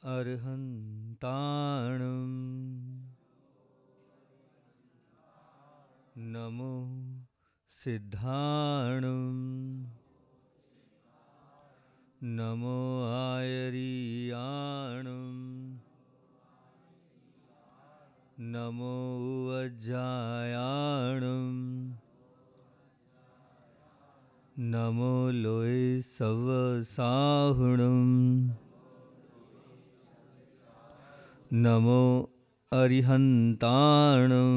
अर्हन्ताणं नमो सिद्धाणं नमो आयर्याणं नमो वज्जायाणं नमो लोय सवसाहुणं नमो अरिहन्ताणं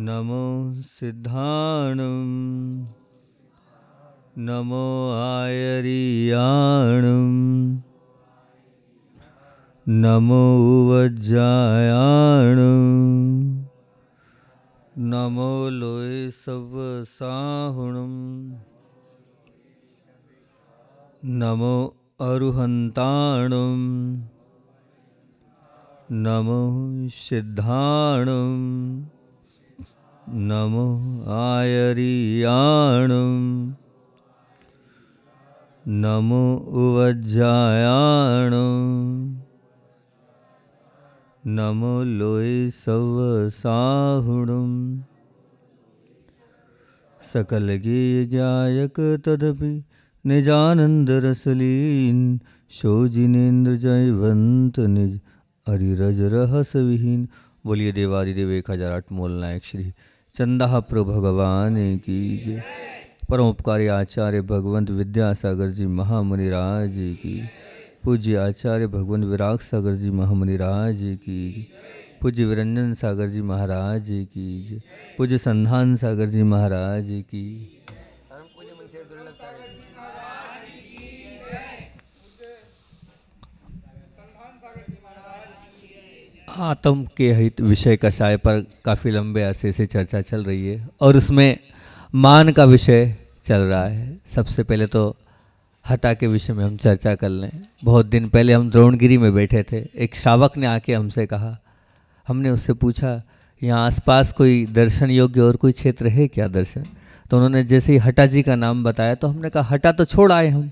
नमो सिद्धाणं नमो आयर्याणं नमो वज्जायाणं नमो लोय सवसाहुणं नमो अरुहन्ताणं नमो सिद्धाणं नमो आयर्याणं नमो वज्जायाणं नमो लोय सवसाहुणं सकल ज्ञायक तदपि निजानंदरसलीन शोजिनेन्द्र जयवंत निज अरिरज रहस विहीन। बोलिए देवादिदेव 1008 मोल नायक श्री चंदा प्रभु भगवान की जय। परोपकारी आचार्य भगवंत विद्यासागर जी महामुनि राज की। पूज्य आचार्य भगवंत विराग सागर जी महामुनि राज की जय। पूज्य विरंजन सागर जी महाराज की जय। पूज्य संधान सागर जी महाराज की। आत्म के हित विषय कषाय पर काफ़ी लंबे अरसे से चर्चा चल रही है और उसमें मान का विषय चल रहा है। सबसे पहले तो हटा के विषय में हम चर्चा कर लें। बहुत दिन पहले हम द्रोणगिरी में बैठे थे, एक श्रावक ने आके हमसे कहा, हमने उससे पूछा यहाँ आसपास कोई दर्शन योग्य और कोई क्षेत्र है क्या दर्शन? तो उन्होंने जैसे ही हटा जी का नाम बताया तो हमने कहा हटा तो छोड़ आए हम।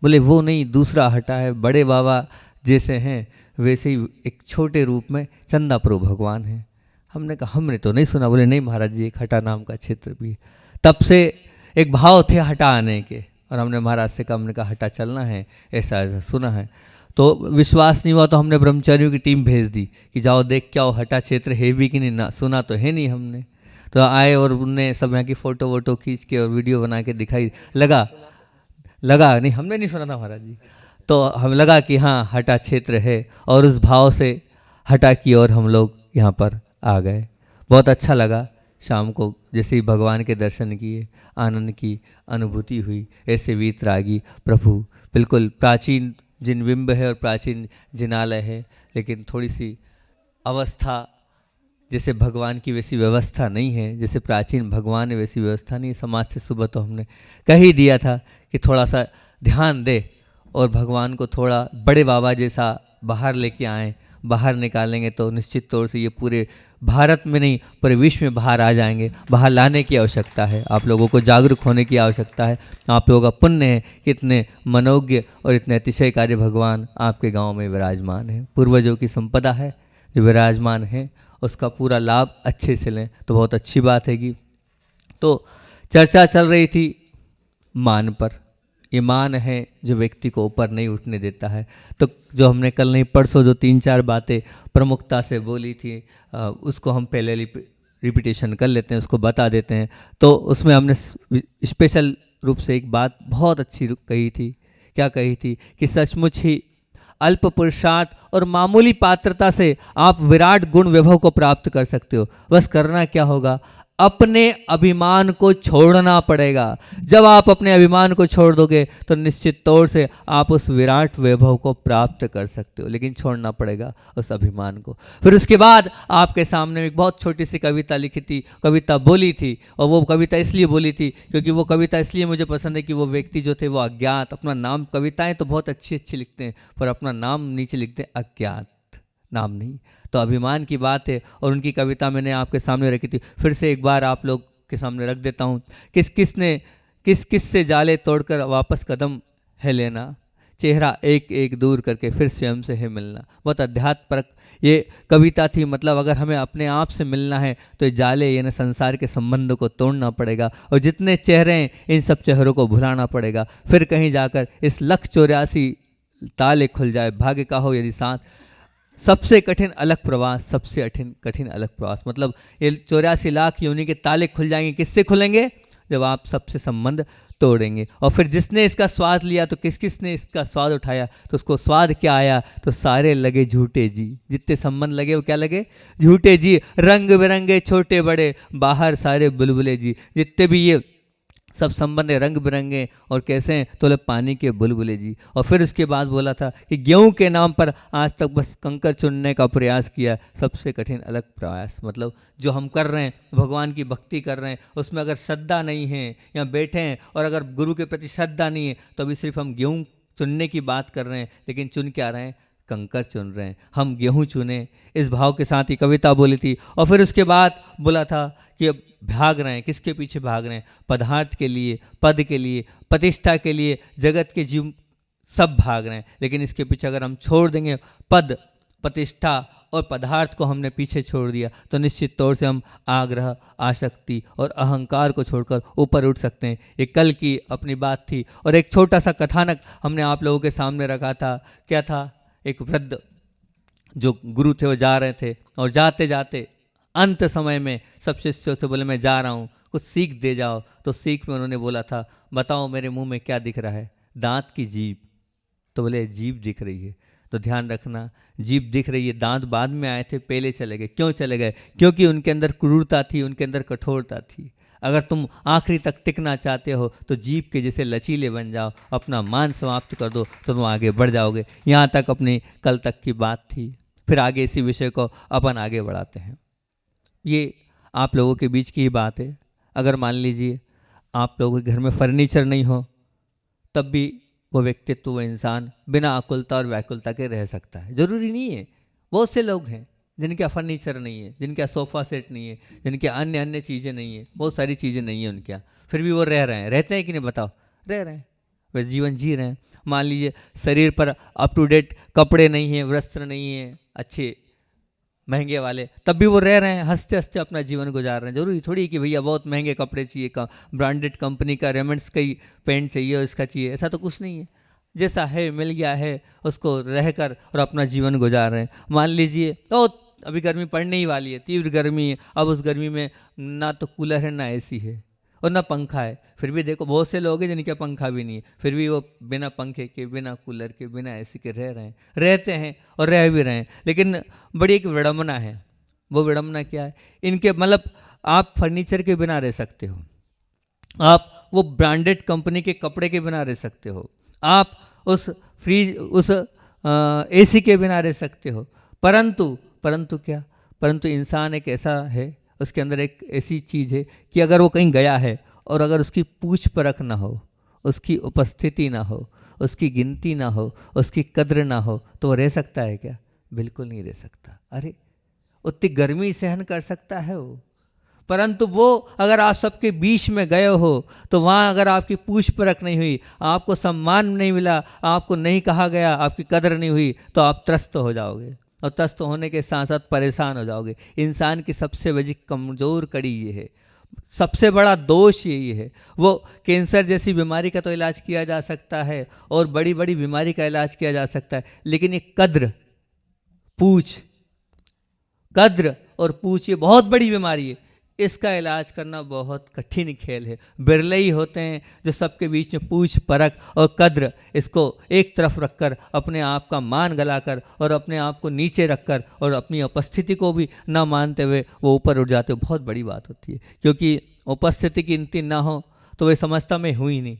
बोले वो नहीं, दूसरा हटा है, बड़े बाबा जैसे हैं वैसे ही एक छोटे रूप में चंदाप्रभु भगवान हैं। हमने कहा हमने तो नहीं सुना। बोले नहीं महाराज जी, एक हटा नाम का क्षेत्र भी है। तब से एक भाव थे हटा आने के और हमने महाराज से कहा, हमने कहा हटा चलना है, ऐसा ऐसा सुना है। तो विश्वास नहीं हुआ तो हमने ब्रह्मचारियों की टीम भेज दी कि जाओ देख क्या हो हटा क्षेत्र है भी कि नहीं, ना सुना तो है नहीं हमने। तो आए और उनने सब यहाँ की फ़ोटो वोटो खींच के और वीडियो बना के दिखाई। लगा नहीं, हमने नहीं सुना था महाराज जी। तो हम लगा कि हाँ हटा क्षेत्र है और उस भाव से हटा की ओर हम लोग यहाँ पर आ गए। बहुत अच्छा लगा। शाम को जैसे ही भगवान के दर्शन किए, आनंद की अनुभूति हुई। ऐसे वीतरागी प्रभु, बिल्कुल प्राचीन जिन बिंब है और प्राचीन जिनालय है, लेकिन थोड़ी सी अवस्था जैसे भगवान की वैसी व्यवस्था नहीं है, जैसे प्राचीन भगवान है वैसी व्यवस्था नहीं। समाज से सुबह तो हमने कह ही दिया था कि थोड़ा सा ध्यान दे और भगवान को थोड़ा बड़े बाबा जैसा बाहर लेके आएँ। बाहर निकालेंगे तो निश्चित तौर से ये पूरे भारत में नहीं पूरे विश्व में बाहर आ जाएंगे। बाहर लाने की आवश्यकता है, आप लोगों को जागरूक होने की आवश्यकता है। आप लोगों का पुण्य है कि इतने मनोज्ञ और इतने अतिशयकारी भगवान आपके गांव में विराजमान है। पूर्वजों की संपदा है जो विराजमान है, उसका पूरा लाभ अच्छे से लें तो बहुत अच्छी बात है। तो चर्चा चल रही थी मान पर। ये मान है जो व्यक्ति को ऊपर नहीं उठने देता है। तो जो हमने कल नहीं परसों जो 3-4 बातें प्रमुखता से बोली थी, उसको हम पहले रिपीटेशन कर लेते हैं, उसको बता देते हैं। तो उसमें हमने स्पेशल रूप से एक बात बहुत अच्छी कही थी। क्या कही थी? कि सचमुच ही अल्प पुरुषार्थ और मामूली पात्रता से आप विराट गुण वैभव को प्राप्त कर सकते हो। बस करना क्या होगा? अपने अभिमान को छोड़ना पड़ेगा। जब आप अपने अभिमान को छोड़ दोगे तो निश्चित तौर से आप उस विराट वैभव को प्राप्त कर सकते हो, लेकिन छोड़ना पड़ेगा उस अभिमान को। फिर उसके बाद आपके सामने एक बहुत छोटी सी कविता लिखी थी, कविता बोली थी। और वो कविता इसलिए बोली थी क्योंकि वो कविता इसलिए मुझे पसंद है कि वो व्यक्ति जो थे वो अज्ञात, अपना नाम, कविताएं तो बहुत अच्छी अच्छी लिखते हैं पर अपना नाम नीचे लिखते हैं अज्ञात, नाम नहीं। तो अभिमान की बात है और उनकी कविता मैंने आपके सामने रखी थी। फिर से एक बार आप लोग के सामने रख देता हूँ। किस किस से जाले तोड़कर वापस कदम है लेना, चेहरा एक एक दूर करके फिर स्वयं से है मिलना। बहुत अध्यात्मक ये कविता थी। मतलब अगर हमें अपने आप से मिलना है तो ये जाले यानी संसार के संबंधों को तोड़ना पड़ेगा, और जितने चेहरे हैं इन सब चेहरों को भुलाना पड़ेगा। फिर कहीं जाकर इस 184 ताले खुल जाए, भाग्य का हो यदि साथ। सबसे कठिन अलग प्रवास, सबसे कठिन अलग प्रवास। मतलब ये 84 लाख योनि के ताले खुल जाएंगे। किससे खुलेंगे? जब आप सबसे संबंध तोड़ेंगे। और फिर जिसने इसका स्वाद लिया तो किस किस ने इसका स्वाद उठाया, तो उसको स्वाद क्या आया? तो सारे लगे झूठे जी। जितने संबंध लगे वो क्या लगे? झूठे जी। रंग बिरंगे छोटे बड़े, बाहर सारे बुलबुले जी। जितने भी ये सब संबंध रंग बिरंगे और कैसे हैं, तो पानी के बुलबुले जी। और फिर उसके बाद बोला था कि गेहूं के नाम पर आज तक बस कंकर चुनने का प्रयास किया, सबसे कठिन अलग प्रयास। मतलब जो हम कर रहे हैं, भगवान की भक्ति कर रहे हैं, उसमें अगर श्रद्धा नहीं है, या बैठे हैं और अगर गुरु के प्रति श्रद्धा नहीं है, तो अभी सिर्फ हम गेहूँ चुनने की बात कर रहे हैं, लेकिन चुन क्या रहे हैं? कंकर चुन रहे हैं। हम गेहूं चुने, इस भाव के साथ ही कविता बोली थी। और फिर उसके बाद बोला था कि अब भाग रहे हैं, किसके पीछे भाग रहे हैं? पदार्थ के लिए, पद के लिए, प्रतिष्ठा के लिए, जगत के जीव सब भाग रहे हैं। लेकिन इसके पीछे अगर हम छोड़ देंगे पद, प्रतिष्ठा और पदार्थ को हमने पीछे छोड़ दिया, तो निश्चित तौर से हम आग्रह, आसक्ति और अहंकार को छोड़कर ऊपर उठ सकते हैं। ये कल की अपनी बात थी। और एक छोटा सा कथानक हमने आप लोगों के सामने रखा था। क्या था? एक वृद्ध जो गुरु थे वो जा रहे थे, और जाते जाते अंत समय में सब शिष्यों से बोले मैं जा रहा हूँ, कुछ सीख दे जाओ। तो सीख में उन्होंने बोला था, बताओ मेरे मुंह में क्या दिख रहा है? दांत की जीभ। तो बोले जीभ दिख रही है। तो ध्यान रखना, जीभ दिख रही है, दांत बाद में आए थे, पहले चले गए। क्यों चले गए? क्योंकि उनके अंदर क्रूरता थी, उनके अंदर कठोरता थी। अगर तुम आखिरी तक टिकना चाहते हो तो जीभ के जैसे लचीले बन जाओ, अपना मान समाप्त कर दो, तो तुम आगे बढ़ जाओगे। यहाँ तक अपनी कल तक की बात थी। फिर आगे इसी विषय को अपन आगे बढ़ाते हैं। ये आप लोगों के बीच की ही बात है। अगर मान लीजिए आप लोगों के घर में फर्नीचर नहीं हो, तब भी वो व्यक्तित्व, वो इंसान बिना आकुलता और व्याकुलता के रह सकता है। जरूरी नहीं है। बहुत से लोग हैं जिनके फर्नीचर नहीं है, जिनका सोफ़ा सेट नहीं है, जिनके अन्य अन्य चीज़ें नहीं है, बहुत सारी चीज़ें नहीं है उनके यहाँ, फिर भी वो रह रहे हैं। रहते हैं कि नहीं? बताओ। रह रहे हैं, वे जीवन जी रहे हैं। मान लीजिए शरीर पर अप टू डेट कपड़े नहीं हैं, वस्त्र नहीं है अच्छे महंगे वाले, तब भी वो रह रहे हैं, हंसते हंसते अपना जीवन गुजार रहे हैं। जरूरी थोड़ी कि भैया बहुत महंगे कपड़े चाहिए, ब्रांडेड कंपनी का रेमंड्स का ही पेंट चाहिए और इसका चाहिए, ऐसा तो कुछ नहीं है। जैसा है मिल गया है उसको रहकर और अपना जीवन गुजार रहे हैं। मान लीजिए तो अभी गर्मी पड़ने ही वाली है, तीव्र गर्मी है। अब उस गर्मी में ना तो कूलर है, ना एसी है और ना पंखा है। फिर भी देखो बहुत से लोग हैं जिनके पंखा भी नहीं है, फिर भी वो बिना पंखे के, बिना कूलर के, बिना एसी के रह रहे हैं, रहते हैं और रह भी रहे हैं। लेकिन बड़ी एक विडम्बना है। वो विडम्बना क्या है इनके? मतलब आप फर्नीचर के बिना रह सकते हो, आप वो ब्रांडेड कंपनी के कपड़े के बिना रह सकते हो, आप उस फ्रीज, उस एसी के बिना रह सकते हो, परंतु क्या? परंतु इंसान एक ऐसा है, उसके अंदर एक ऐसी चीज़ है कि अगर वो कहीं गया है और अगर उसकी पूछ परख ना हो, उसकी उपस्थिति ना हो, उसकी गिनती ना हो, उसकी कद्र ना हो, तो वो रह सकता है क्या? बिल्कुल नहीं रह सकता। अरे उतनी गर्मी सहन कर सकता है वो, परंतु वो अगर आप सबके बीच में गए हो तो वहाँ अगर आपकी पूछ परख नहीं हुई, आपको सम्मान नहीं मिला, आपको नहीं कहा गया, आपकी कदर नहीं हुई, तो आप त्रस्त हो जाओगे और त्रस्त होने के साथ साथ परेशान हो जाओगे। इंसान की सबसे बड़ी कमज़ोर कड़ी ये है, सबसे बड़ा दोष यही है। वो कैंसर जैसी बीमारी का तो इलाज किया जा सकता है और बड़ी बड़ी बीमारी का इलाज किया जा सकता है, लेकिन ये कद्र और पूछ ये बहुत बड़ी बीमारी है। इसका इलाज करना बहुत कठिन खेल है। बिरले ही होते हैं जो सबके बीच में पूछ परख और कद्र इसको एक तरफ रखकर अपने आप का मान गलाकर और अपने आप को नीचे रखकर और अपनी उपस्थिति को भी ना मानते हुए वो ऊपर उठ जाते हो। बहुत बड़ी बात होती है, क्योंकि उपस्थिति की गिनती ना हो तो वह समझता मैं हुई नहीं,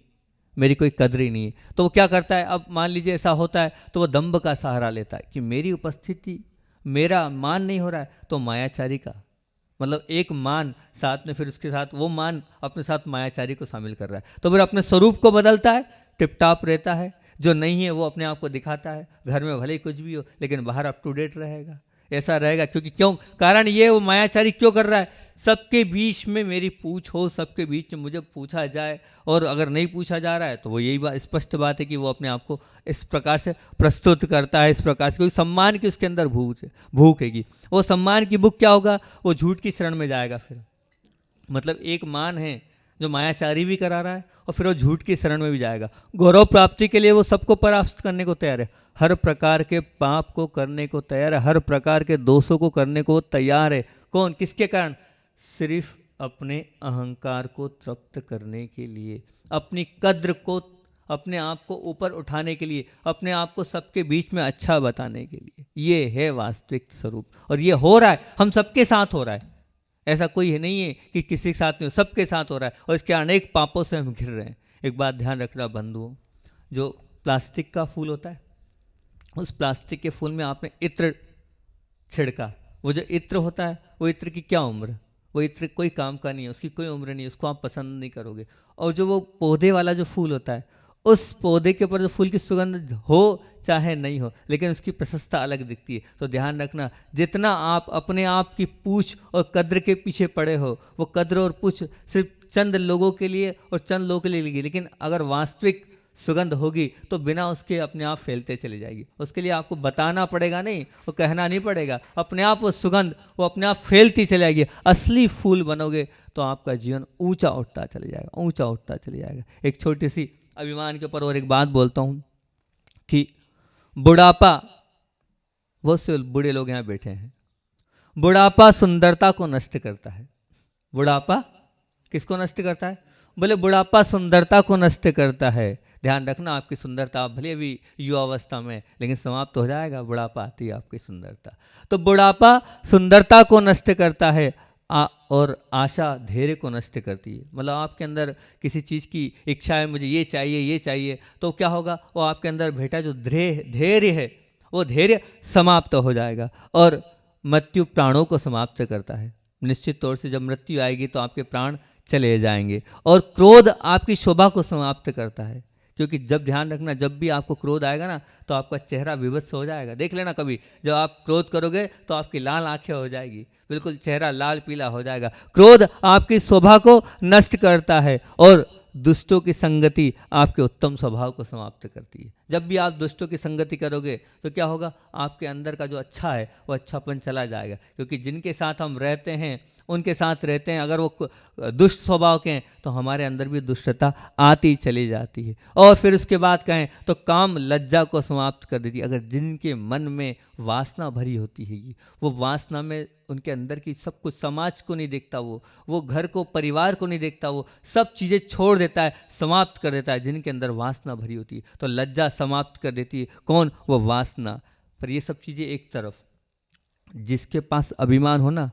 मेरी कोई कद्र ही नहीं है। तो वो क्या करता है? अब मान लीजिए ऐसा होता है तो वो दंभ का सहारा लेता है कि मेरी उपस्थिति, मेरा मान नहीं हो रहा है, तो मायाचारी का, मतलब एक मान साथ में फिर उसके साथ वो मान अपने साथ मायाचारी को शामिल कर रहा है। तो फिर अपने स्वरूप को बदलता है, टिपटाप रहता है, जो नहीं है वो अपने आप को दिखाता है। घर में भले ही कुछ भी हो लेकिन बाहर अप टू डेट रहेगा। ऐसा रहेगा, क्योंकि क्यों, कारण ये वो मायाचारी क्यों कर रहा है, सबके बीच में मेरी पूछ हो, सबके बीच में मुझे पूछा जाए, और अगर नहीं पूछा जा रहा है तो वो यही बात, स्पष्ट बात है कि वो अपने आप को इस प्रकार से प्रस्तुत करता है, इस प्रकार से, क्योंकि सम्मान की उसके अंदर भूख हैगी। वो सम्मान की भूख क्या होगा, वो झूठ की शरण में जाएगा। फिर मतलब एक मान है जो मायाचारी भी करा रहा है और फिर वो झूठ की शरण में भी जाएगा। गौरव प्राप्ति के लिए वो सबको परास्त करने को तैयार है, हर प्रकार के पाप को करने को तैयार है, हर प्रकार के दोषों को करने को तैयार है। कौन, किसके कारण, सिर्फ अपने अहंकार को तृप्त करने के लिए, अपनी कद्र को, अपने आप को ऊपर उठाने के लिए, अपने आप को सबके बीच में अच्छा बताने के लिए। ये है वास्तविक स्वरूप, और ये हो रहा है, हम सबके साथ हो रहा है। ऐसा कोई है नहीं है कि किसी के साथ नहीं हो, सबके साथ हो रहा है, और इसके अनेक पापों से हम घिर रहे हैं। एक बात ध्यान रखना बंधुओं, जो प्लास्टिक का फूल होता है, उस प्लास्टिक के फूल में आपने इत्र छिड़का, वो जो इत्र होता है, वो इत्र की क्या उम्र, वो इत्र कोई काम का नहीं है, उसकी कोई उम्र नहीं है, उसको आप पसंद नहीं करोगे। और जो वो पौधे वाला जो फूल होता है, उस पौधे के ऊपर जो फूल की सुगंध हो चाहे नहीं हो, लेकिन उसकी प्रशंसा अलग दिखती है। तो ध्यान रखना, जितना आप अपने आप की पूछ और कद्र के पीछे पड़े हो, वो कद्र और पूछ सिर्फ चंद लोगों के लिए और चंद लोगों के लिए लगी, लेकिन अगर वास्तविक सुगंध होगी तो बिना उसके अपने आप फैलते चली जाएगी। उसके लिए आपको बताना पड़ेगा नहीं, वो कहना नहीं पड़ेगा, अपने आप वो सुगंध वो अपने आप फैलती चली जाएगी। असली फूल बनोगे तो आपका जीवन ऊंचा उठता चले जाएगा, ऊंचा उठता चले जाएगा। एक छोटी सी अभिमान के ऊपर और एक बात बोलता हूँ कि बुढ़ापा, बहुत से बूढ़े लोग यहाँ बैठे हैं, बुढ़ापा सुंदरता को नष्ट करता है। बुढ़ापा किसको नष्ट करता है, बोले बुढ़ापा सुंदरता को नष्ट करता है। ध्यान रखना, आपकी सुंदरता भले अभी युवावस्था में, लेकिन समाप्त हो जाएगा, बुढ़ापा आती है आपकी सुंदरता। तो बुढ़ापा सुंदरता को नष्ट करता है, और आशा धैर्य को नष्ट करती है। मतलब आपके अंदर किसी चीज़ की इच्छा है, मुझे ये चाहिए ये चाहिए, तो क्या होगा, वो आपके अंदर बैठा जो धैर्य है, वो धैर्य समाप्त हो जाएगा। और मृत्यु प्राणों को समाप्त करता है। निश्चित तौर से जब मृत्यु आएगी तो आपके प्राण चले जाएंगे। और क्रोध आपकी शोभा को समाप्त करता है, क्योंकि जब, ध्यान रखना, जब भी आपको क्रोध आएगा ना तो आपका चेहरा विवश हो जाएगा। देख लेना कभी, जब आप क्रोध करोगे तो आपकी लाल आंखें हो जाएगी, बिल्कुल चेहरा लाल पीला हो जाएगा। क्रोध आपकी शोभा को नष्ट करता है, और दुष्टों की संगति आपके उत्तम स्वभाव को समाप्त करती है। जब भी आप दुष्टों की संगति करोगे तो क्या होगा, आपके अंदर का जो अच्छा है वो अच्छापन चला जाएगा, क्योंकि जिनके साथ हम रहते हैं, उनके साथ रहते हैं, अगर वो दुष्ट स्वभाव के हैं तो हमारे अंदर भी दुष्टता आती चली जाती है। और फिर उसके बाद कहें तो काम लज्जा को समाप्त कर देती है। अगर जिनके मन में वासना भरी होती है, वो वासना में उनके अंदर की सब कुछ, समाज को नहीं देखता, वो घर को, परिवार को नहीं देखता, वो सब चीज़ें छोड़ देता है, समाप्त कर देता है। जिनके अंदर वासना भरी होती है तो लज्जा समाप्त कर देती है। कौन, वो वासना। पर ये सब चीज़ें एक तरफ, जिसके पास अभिमान हो ना,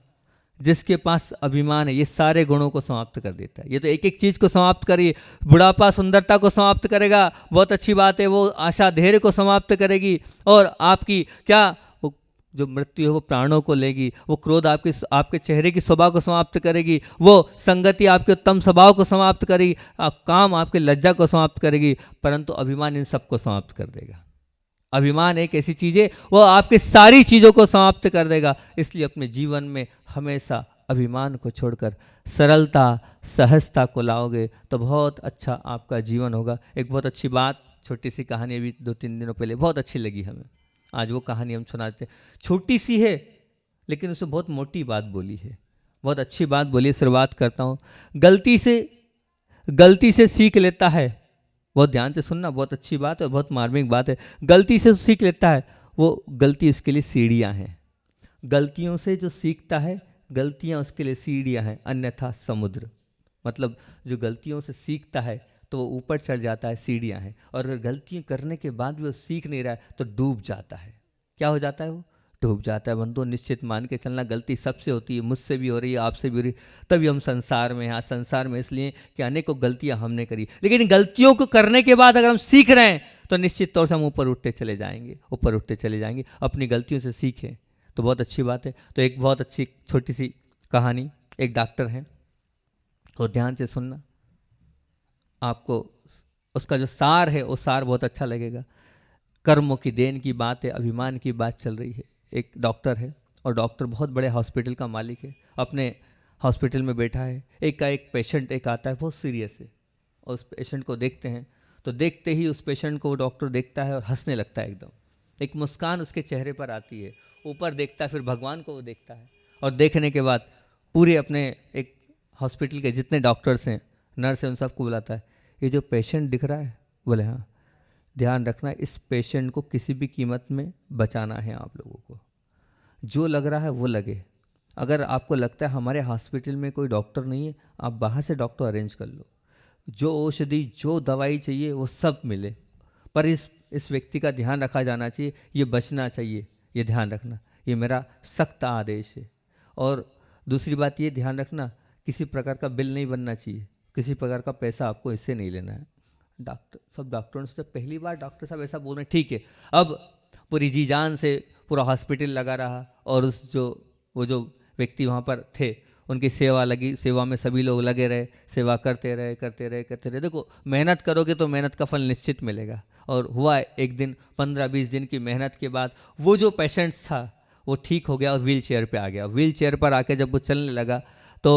जिसके पास अभिमान है, ये सारे गुणों को समाप्त कर देता है। ये तो एक एक चीज़ को समाप्त करिए। बुढ़ापा सुंदरता को समाप्त करेगा, बहुत अच्छी बात है। वो आशा धैर्य को समाप्त करेगी, और आपकी क्या, वो जो मृत्यु है वो प्राणों को लेगी। वो क्रोध आपके चेहरे की शोभा को समाप्त करेगी, वो संगति आपके उत्तम स्वभाव को समाप्त करेगी, काम आपके लज्जा को समाप्त करेगी, परंतु अभिमान इन सबको समाप्त कर देगा। अभिमान एक ऐसी चीज़ है, वो आपकी सारी चीज़ों को समाप्त कर देगा। इसलिए अपने जीवन में हमेशा अभिमान को छोड़कर सरलता, सहजता को लाओगे तो बहुत अच्छा आपका जीवन होगा। एक बहुत अच्छी बात, छोटी सी कहानी अभी 2-3 दिनों पहले बहुत अच्छी लगी हमें, आज वो कहानी हम सुनाते हैं। छोटी सी है लेकिन उसमें बहुत मोटी बात बोली है, बहुत अच्छी बात बोली है। शुरुआत करता हूँ, गलती से सीख लेता है। बहुत ध्यान से सुनना, बहुत अच्छी बात है, बहुत मार्मिक बात है। गलती से सीख लेता है, वो गलती उसके लिए सीढ़ियाँ हैं। गलतियों से जो सीखता है, गलतियाँ उसके लिए सीढ़ियाँ हैं, अन्यथा समुद्र। मतलब जो गलतियों से सीखता है तो वो ऊपर चढ़ जाता है, सीढ़ियाँ हैं। और अगर गलतियाँ करने के बाद भी वो सीख नहीं रहा है तो डूब जाता है। क्या हो जाता है, वो डूब जाता है। बंधु निश्चित मान के चलना, गलती सबसे होती है, मुझसे भी हो रही है, आपसे भी हो रही है, तभी हम संसार में हैं। हाँ, संसार में इसलिए कि अनेकों गलतियां हमने करी, लेकिन गलतियों को करने के बाद अगर हम सीख रहे हैं तो निश्चित तौर से हम ऊपर उठते चले जाएंगे, ऊपर उठते चले जाएंगे। अपनी गलतियों से सीखें तो बहुत अच्छी बात है। तो एक बहुत अच्छी छोटी सी कहानी, एक डॉक्टर हैं, और ध्यान से सुनना, आपको उसका जो सार है वो सार बहुत अच्छा लगेगा। कर्मों की देन की बात है, अभिमान की बात चल रही है। एक डॉक्टर है, और डॉक्टर बहुत बड़े हॉस्पिटल का मालिक है, अपने हॉस्पिटल में बैठा है। एक का एक पेशेंट एक आता है बहुत सीरियस है, और उस पेशेंट को देखते हैं तो देखते ही उस पेशेंट को डॉक्टर देखता है और हंसने लगता है एकदम, एक मुस्कान उसके चेहरे पर आती है। ऊपर देखता है, फिर भगवान को वो देखता है, और देखने के बाद पूरे अपने एक हॉस्पिटल के जितने डॉक्टर्स हैं, नर्स हैं, उन सबको बुलाता है। ये जो पेशेंट दिख रहा है, बोले हाँ, ध्यान रखना इस पेशेंट को किसी भी कीमत में बचाना है आप लोगों को। जो लग रहा है वो लगे। अगर आपको लगता है हमारे हॉस्पिटल में कोई डॉक्टर नहीं है, आप बाहर से डॉक्टर अरेंज कर लो। जो औषधि जो दवाई चाहिए वो सब मिले, पर इस व्यक्ति का ध्यान रखा जाना चाहिए, ये बचना चाहिए, ये ध्यान रखना, ये मेरा सख्त आदेश है। और दूसरी बात ये ध्यान रखना, किसी प्रकार का बिल नहीं बनना चाहिए, किसी प्रकार का पैसा आपको इससे नहीं लेना है। डॉक्टर सब डॉक्टरों से पहली बार डॉक्टर साहब ऐसा बोल रहे हैं, ठीक है। अब पूरी जी जान से पूरा हॉस्पिटल लगा रहा, और वो जो व्यक्ति वहाँ पर थे उनकी सेवा लगी, सेवा में सभी लोग लगे रहे, सेवा करते रहे। देखो, मेहनत करोगे तो मेहनत का फल निश्चित मिलेगा। और हुआ एक दिन, 15-20 दिन की मेहनत के बाद वो जो पेशेंट था वो ठीक हो गया और व्हील चेयर पर आ गया। व्हील चेयर पर आके जब वो चलने लगा तो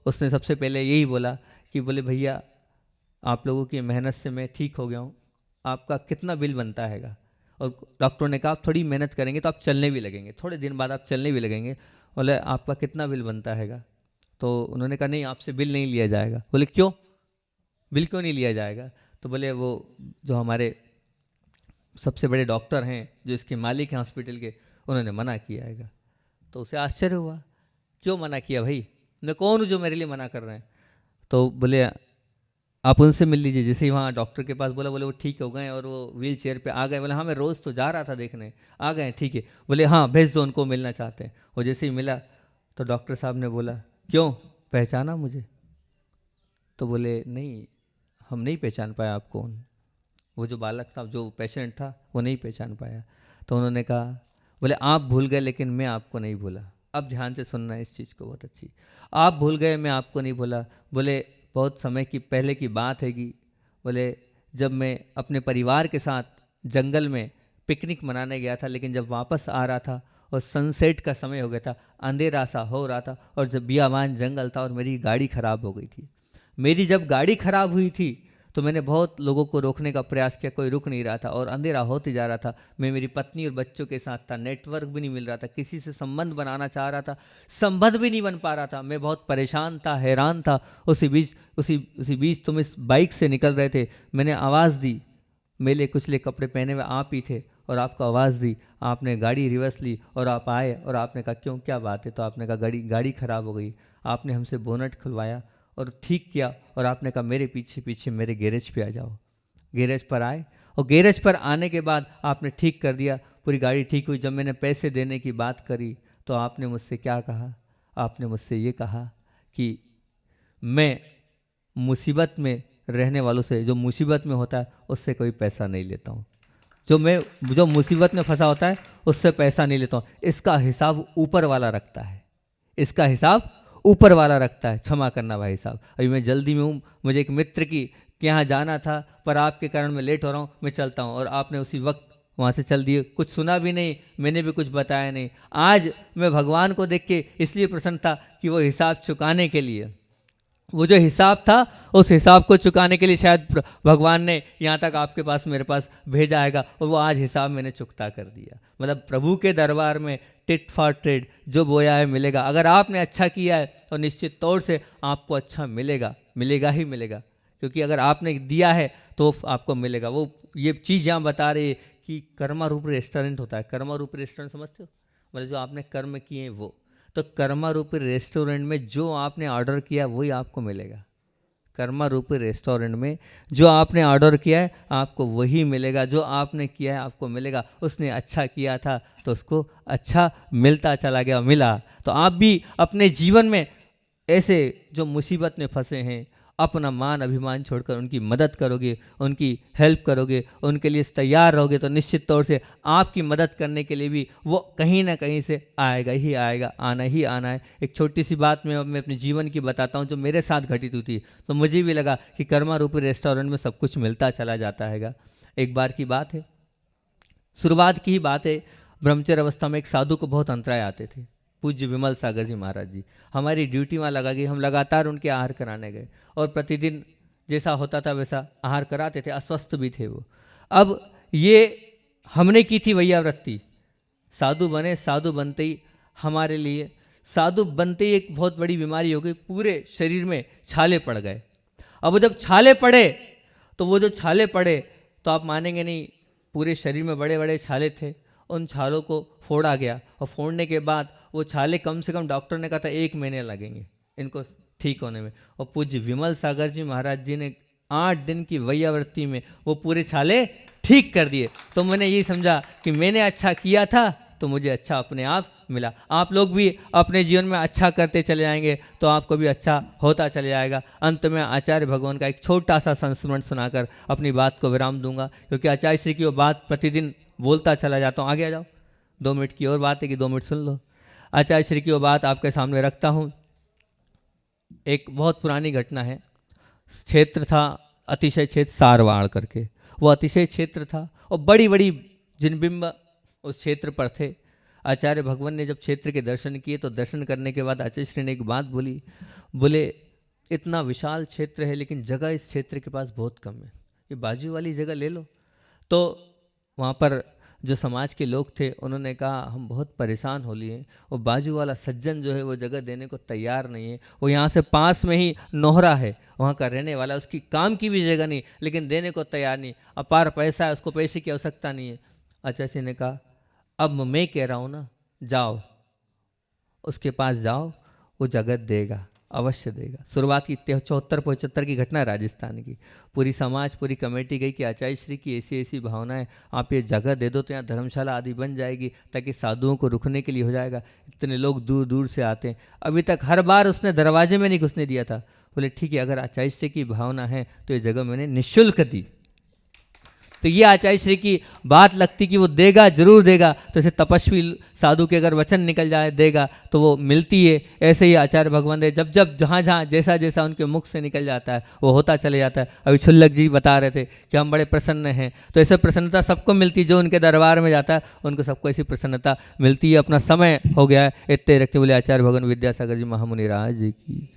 उसने सबसे पहले यही बोला कि बोले भैया, आप लोगों की मेहनत से मैं ठीक हो गया हूँ, आपका कितना बिल बनता हैगा। और डॉक्टर ने कहा आप थोड़ी मेहनत करेंगे तो आप चलने भी लगेंगे, थोड़े दिन बाद आप चलने भी लगेंगे। बोले आपका कितना बिल बनता हैगा। तो उन्होंने कहा नहीं, आपसे बिल नहीं लिया जाएगा। बोले क्यों, बिल क्यों नहीं लिया जाएगा। तो बोले वो जो हमारे सबसे बड़े डॉक्टर हैं, जो इसके मालिक हैं हॉस्पिटल के, उन्होंने मना किया हैगा। तो उसे आश्चर्य हुआ, क्यों मना किया भाई, मैं कौन हूँ जो मेरे लिए मना कर रहे हैं। तो बोले आप उनसे मिल लीजिए। जैसे ही वहाँ डॉक्टर के पास बोला, बोले वो ठीक हो गए और वो व्हील चेयर पर आ गए। बोले हाँ, मैं रोज़ तो जा रहा था देखने, आ गए, ठीक है। बोले हाँ, भेज दो, उनको मिलना चाहते हैं। और जैसे ही मिला तो डॉक्टर साहब ने बोला क्यों, पहचाना मुझे। तो बोले नहीं, हम नहीं पहचान पाया आपको। वो जो बालक था, जो पेशेंट था, वो नहीं पहचान पाया। तो उन्होंने कहा, बोले आप भूल गए लेकिन मैं आपको नहीं भूला। अब ध्यान से सुनना इस चीज़ को बहुत अच्छी। आप भूल गए, मैं आपको नहीं भूला। बोले बहुत समय की पहले की बात हैगी। बोले जब मैं अपने परिवार के साथ जंगल में पिकनिक मनाने गया था, लेकिन जब वापस आ रहा था और सनसेट का समय हो गया था, अंधेरा सा हो रहा था, और जब बियाबान जंगल था और मेरी गाड़ी ख़राब हो गई थी। मेरी जब गाड़ी ख़राब हुई थी तो मैंने बहुत लोगों को रोकने का प्रयास किया, कोई रुक नहीं रहा था, और अंधेरा होते जा रहा था। मैं मेरी पत्नी और बच्चों के साथ था, नेटवर्क भी नहीं मिल रहा था, किसी से संबंध बनाना चाह रहा था, संबंध भी नहीं बन पा रहा था। मैं बहुत परेशान था, हैरान था। उसी बीच तुम इस बाइक से निकल रहे थे, मैंने आवाज़ दी, मेले कुचले कपड़े पहने हुए आप ही थे, और आपको आवाज़ दी, आपने गाड़ी रिवर्स ली और आप आए, और आपने कहा क्यों, क्या बात है। तो आपने कहा गाड़ी ख़राब हो गई। आपने हमसे बोनट खुलवाया और ठीक किया, और आपने कहा मेरे पीछे पीछे मेरे गैरेज पे आ जाओ। गैरेज पर आए, और गैरेज पर आने के बाद आपने ठीक कर दिया, पूरी गाड़ी ठीक हुई। जब मैंने पैसे देने की बात करी तो आपने मुझसे क्या कहा, आपने मुझसे ये कहा कि मैं मुसीबत में रहने वालों से, जो मुसीबत में होता है उससे कोई पैसा नहीं लेता हूँ, जो मुसीबत में फंसा होता है उससे पैसा नहीं लेता हूँ, इसका हिसाब ऊपर वाला रखता है, इसका हिसाब ऊपर वाला रखता है, क्षमा करना भाई साहब, अभी मैं जल्दी में हूँ, मुझे एक मित्र के यहाँ जाना था, पर आपके कारण मैं लेट हो रहा हूँ, मैं चलता हूँ। और आपने उसी वक्त वहाँ से चल दिए, कुछ सुना भी नहीं, मैंने भी कुछ बताया नहीं। आज मैं भगवान को देख के इसलिए प्रसन्न था कि वो हिसाब चुकाने के लिए, वो जो हिसाब था उस हिसाब को चुकाने के लिए शायद भगवान ने यहाँ तक आपके पास, मेरे पास भेजा आएगा, और वो आज हिसाब मैंने चुकता कर दिया। मतलब प्रभु के दरबार में टिट फॉर ट्रेड, जो बोया है मिलेगा। अगर आपने अच्छा किया है तो निश्चित तौर से आपको अच्छा मिलेगा, मिलेगा ही मिलेगा, क्योंकि अगर आपने दिया है तो आपको मिलेगा। वो ये चीज़ यहाँ बता रही है कि कर्मा रूप रेस्टोरेंट होता है। कर्मा रूप रेस्टोरेंट समझते हो, मतलब जो आपने कर्म किए हैं वो। तो कर्मा रूपी रेस्टोरेंट में जो आपने ऑर्डर किया वही आपको मिलेगा। कर्मा रूपी रेस्टोरेंट में जो आपने ऑर्डर किया है आपको वही मिलेगा, जो आपने किया है आपको मिलेगा। उसने अच्छा किया था तो उसको अच्छा मिलता चला गया, मिला। तो आप भी अपने जीवन में ऐसे जो मुसीबत में फंसे हैं, अपना मान अभिमान छोड़कर उनकी मदद करोगे, उनकी हेल्प करोगे, उनके लिए तैयार रहोगे, तो निश्चित तौर से आपकी मदद करने के लिए भी वो कहीं ना कहीं से आएगा ही आएगा, आना ही आना है। एक छोटी सी बात मैं अपने जीवन की बताता हूँ जो मेरे साथ घटित हुई थी, तो मुझे भी लगा कि कर्मा रूपी रेस्टोरेंट में सब कुछ मिलता चला जाता हैगा। एक बार की बात है, शुरुआत की ही बात है, ब्रह्मचर्य अवस्था में एक साधु को बहुत अंतराय आते थे। पूज्य विमल सागर जी महाराज जी। हमारी ड्यूटी वहाँ लगा गई, हम लगातार उनके आहार कराने गए और प्रतिदिन जैसा होता था वैसा आहार कराते थे, अस्वस्थ भी थे वो। अब ये हमने की थी वैयावृत्ति, साधु बने, साधु बनते ही हमारे लिए साधु बनते ही एक बहुत बड़ी बीमारी हो गई, पूरे शरीर में छाले पड़ गए। अब वो जब छाले पड़े तो वो जो छाले पड़े तो आप मानेंगे नहीं, पूरे शरीर में बड़े बड़े छाले थे, उन छालों को फोड़ा गया और फोड़ने के बाद वो छाले कम से कम डॉक्टर ने कहा था 1 महीने लगेंगे इनको ठीक होने में, और पूज्य विमल सागर जी महाराज जी ने 8 दिन की वैयावृत्ति में वो पूरे छाले ठीक कर दिए। तो मैंने यही समझा कि मैंने अच्छा किया था तो मुझे अच्छा अपने आप मिला। आप लोग भी अपने जीवन में अच्छा करते चले जाएंगे तो आपको भी अच्छा होता चले जाएगा। अंत में आचार्य भगवान का एक छोटा सा संस्मरण सुनाकर अपनी बात को विराम दूंगा, क्योंकि आचार्य श्री की वो बात प्रतिदिन बोलता चला जाता हूँ। आगे आ जाओ, 2 मिनट की और बात है कि 2 मिनट सुन लो। आचार्य श्री की वो बात आपके सामने रखता हूँ। एक बहुत पुरानी घटना है। क्षेत्र था अतिशय क्षेत्र सारवाड़ करके, वो अतिशय क्षेत्र था और बड़ी बड़ी जिनबिंब उस क्षेत्र पर थे। आचार्य भगवान ने जब क्षेत्र के दर्शन किए तो दर्शन करने के बाद आचार्य श्री ने एक बात बोली, बोले इतना विशाल क्षेत्र है लेकिन जगह इस क्षेत्र के पास बहुत कम है, ये बाजू वाली जगह ले लो। तो वहाँ पर जो समाज के लोग थे उन्होंने कहा हम बहुत परेशान हो लिए, वो बाजू वाला सज्जन जो है वो जगह देने को तैयार नहीं है, वो यहाँ से पास में ही नोहरा है, वहाँ का रहने वाला, उसकी काम की भी जगह नहीं लेकिन देने को तैयार नहीं, अपार पैसा है, उसको पैसे की आवश्यकता नहीं है। आचार्य जी ने कहा अब मैं कह रहा हूँ ना, जाओ उसके पास जाओ, वो जगत देगा, अवश्य देगा। शुरुआत की 74-75 की घटना राजस्थान की। पूरी समाज, पूरी कमेटी गई कि आचार्य श्री की ऐसी ऐसी भावनाएं, आप ये जगह दे दो तो यहाँ धर्मशाला आदि बन जाएगी ताकि साधुओं को रुकने के लिए हो जाएगा। इतने लोग दूर दूर से आते हैं, अभी तक हर बार उसने दरवाजे में नहीं घुसने दिया था। बोले ठीक है, अगर आचार्य श्री की भावना है तो ये जगह मैंने निःशुल्क दी। तो ये आचार्य श्री की बात लगती कि वो देगा, जरूर देगा। तो ऐसे तपस्वी साधु के अगर वचन निकल जाए देगा तो वो मिलती है। ऐसे ही आचार्य भगवान दे जब जब जहाँ जहाँ जैसा जैसा उनके मुख से निकल जाता है वो होता चले जाता है। अभी छुल्लक जी बता रहे थे कि हम बड़े प्रसन्न हैं, तो ऐसे प्रसन्नता सबको मिलती है, जो उनके दरबार में जाता है उनको सबको ऐसी प्रसन्नता मिलती है। अपना समय हो गया है, इतने रखते बोले आचार्य भगवान विद्यासागर जी महामुनि राज जी की।